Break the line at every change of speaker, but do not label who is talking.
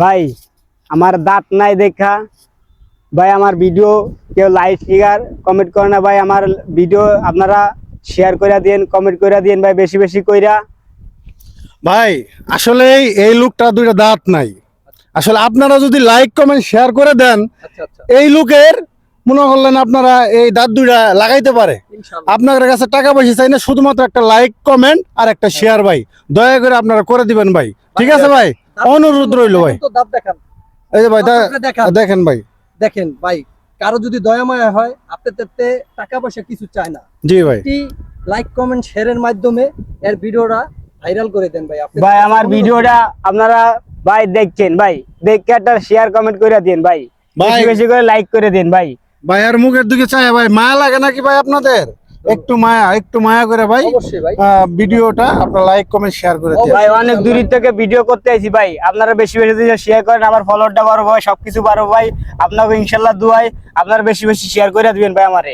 ভাই আমার দাঁত নাই দেখা ভাই আমার ভিডিও কেউ লাইক শেয়ার কমেন্ট করে না ভাই। আমার ভিডিও আপনারা শেয়ার করে দিন, কমেন্ট করে দিন ভাই, বেশি বেশি কইরা।
ভাই আসলে এই লোকটা দুইটা দাঁত নাই। আসলে আপনারা যদি লাইক কমেন্ট শেয়ার করে দেন, এই লোকের মনে করলেন আপনারা এই দাঁত দুইটা লাগাইতে পারে। আপনাদের কাছে টাকা পয়সা চাই না, শুধুমাত্র একটা লাইক কমেন্ট আর একটা শেয়ার ভাই, দয়া করে আপনারা করে দিবেন ভাই। ঠিক আছে ভাই, অনুরোধ রইল ভাই। এই যে ভাই দেখেন ভাই,
দেখেন ভাই, কারো যদি দয়াময় হয় আপনাদের টাকা পয়সা কিছু চায় না।
জি ভাই,
লাইক কমেন্ট শেয়ারের মাধ্যমে এর ভিডিওটা ভাইরাল করে দেন ভাই।
ভাই আমার ভিডিওটা আপনারা ভাই দেখছেন ভাই, দেখে একটা শেয়ার কমেন্ট করে দিন ভাই, বেশি বেশি করে লাইক করে দিন ভাই।
ভাই আর মুখের দিকে চাই ভাই, মায়া লাগে নাকি ভাই আপনাদের? একটু মায়া করে ভাই
অবশ্যই ভাই
ভিডিওটা আপনারা লাইক কমেন্ট শেয়ার করে দিন
ভাই। অনেক দূর থেকে ভিডিও করতে আইছি ভাই, আপনারা বেশি বেশি শেয়ার করেন, আমার ফলোয়ারটা বাড়ো ভাই, সবকিছু বাড়ো ভাই। আপনাকে ইনশাল্লাহ দুয়াই আপনারা বেশি বেশি শেয়ার করে দিবেন ভাই আমারে।